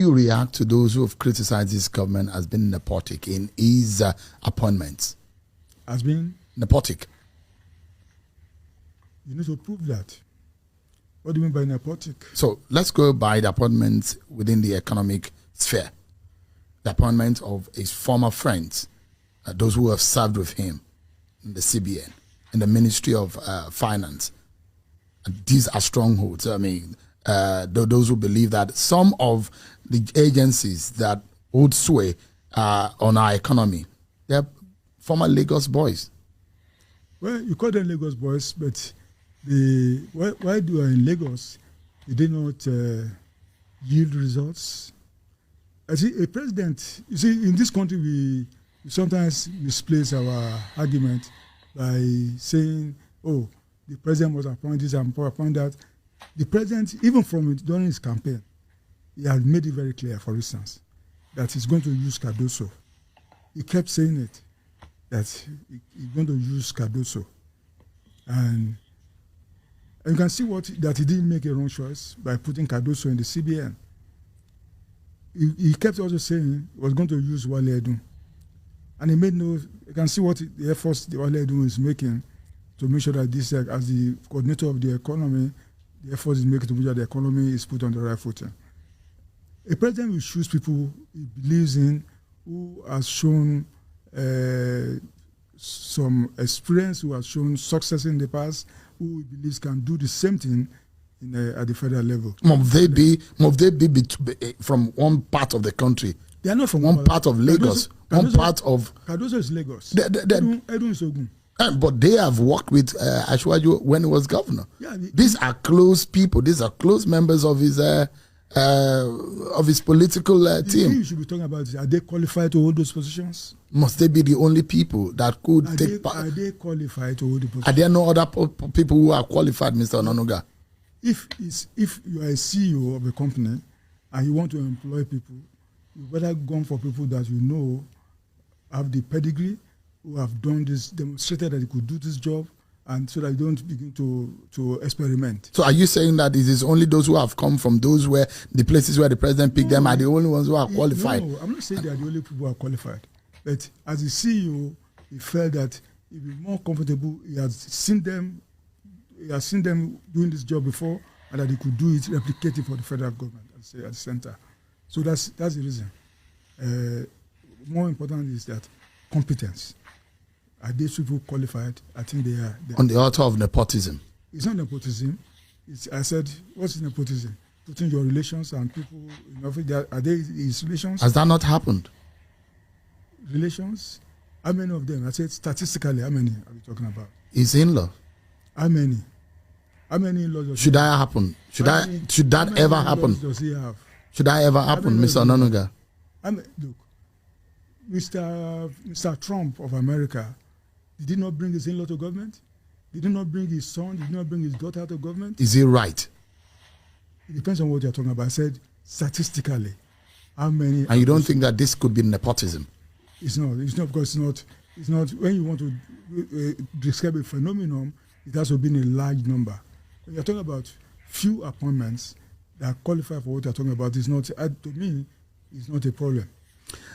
You react to those who have criticized this government as being nepotic in his appointments? As being? Nepotic. You need to prove that. What do you mean by nepotic? So let's go by the appointments within the economic sphere. The appointment of his former friends, those who have served with him in the CBN, in the Ministry of Finance. And these are strongholds. I mean, those who believe that some of the agencies that hold sway on our economy, they're former Lagos boys. Well, you call them Lagos boys, but why do in Lagos, they not yield results? I see a president, you see, in this country, we sometimes misplace our argument by saying, oh, the president must appoint this and appoint that. The president, even during his campaign, he had made it very clear, for instance, that he's going to use Cardoso. He kept saying it, that he's going to use Cardoso. And you can see that he didn't make a wrong choice by putting Cardoso in the CBN. He kept also saying he was going to use Wale Edun. And he made you can see what the efforts the Wale Edun is making to make sure that this, as the coordinator of the economy, the efforts is making to make sure the economy is put on the right footing. A president will choose people he believes in, who has shown some experience, who has shown success in the past, who he believes can do the same thing at the federal level. Must they be from one part of the country? They are not from one part of Lagos. One part of Cardoso is Lagos. Edun is Ogun. But they have worked with Ashwaju when he was governor. Yeah, these are close people. These are close members of his political team. You should be talking about, are they qualified to hold those positions? Must they be the only people that could take part? Are they qualified to hold the positions? Are there no other people who are qualified, Mr. Onanuga? If you are a CEO of a company and you want to employ people, you better go for people that you know have the pedigree, who have done this, demonstrated that they could do this job, and so that you don't begin to experiment. So are you saying that it is only those who have come from the places where the president picked them are the only ones who are qualified? No, I'm not saying they are the only people who are qualified. But as a CEO, he felt that he'd be more comfortable. He has seen them doing this job before, and that he could do it, replicate it for the federal government at the center. So that's the reason. More important is that competence. Are these people qualified? I think they are. On the altar of nepotism. It's not nepotism. I said, what's nepotism? Putting your relations and people in office. Are they his relations? Has that not happened? Relations? How many of them? I said statistically, how many are we talking about? His in-law. How many? How many in-laws? Should that happen? Should that ever happen? Does he have? Should that ever happen, Mr. Onanuga? Look, Mr. Trump of America, did he not bring his in-law to government? Did he not bring his son? Did he not bring his daughter to government? Is he right? It depends on what you're talking about. I said statistically, how many? And you don't think that this could be nepotism? It's not. It's not because it's not. When you want to describe a phenomenon, it has to be in a large number. When you're talking about few appointments that qualify for what you're talking about, is not. To me, it's not a problem.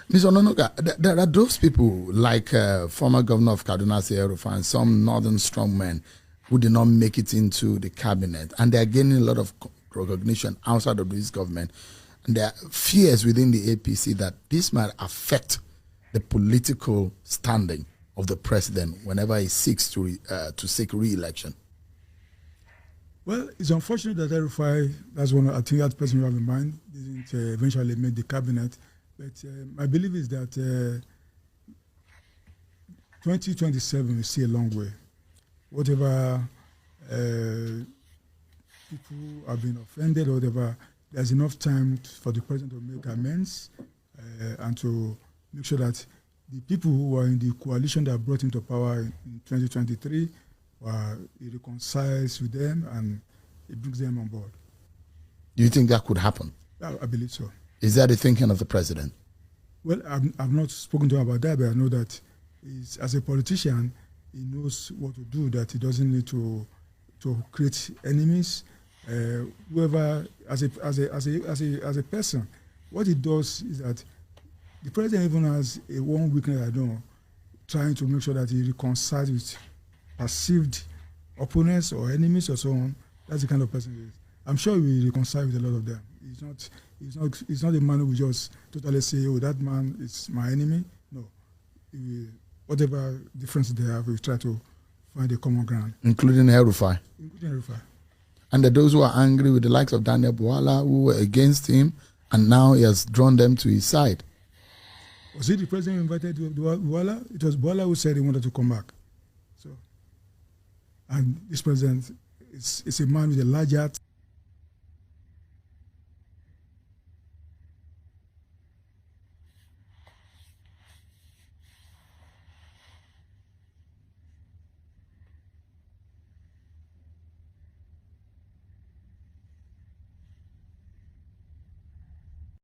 Mr. Onanuga, there are those people like former governor of Kaduna, RUFAI, and some northern strongmen who did not make it into the cabinet, and they are gaining a lot of recognition outside of this government. And there are fears within the APC that this might affect the political standing of the president whenever he seeks to seek re-election. Well, it's unfortunate that RUFAI, that's one I think that person you have in mind, didn't eventually make the cabinet. But my belief is that 2027 is still a long way. Whatever people have been offended or whatever, there's enough time for the president to make amends and to make sure that the people who are in the coalition that brought him to power in 2023, he reconciles with them and he brings them on board. Do you think that could happen? I believe so. Is that the thinking of the president? Well, I've not spoken to him about that, but I know that as a politician, he knows what to do, that he doesn't need to create enemies. Whoever, as a person, what it does is that the president even has a one weakness, I know, trying to make sure that he reconciles with perceived opponents or enemies or so on. That's the kind of person he is. I'm sure he will reconcile with a lot of them. He's not a man who will just totally say, oh, that man is my enemy. No. He will, whatever differences they have, we'll try to find a common ground. Including RUFAI. Including RUFAI. And those who are angry with the likes of Daniel Bwala, who were against him, and now he has drawn them to his side. Was it the president who invited Bwala? It was Bwala who said he wanted to come back. So, and this president is a man with a large heart.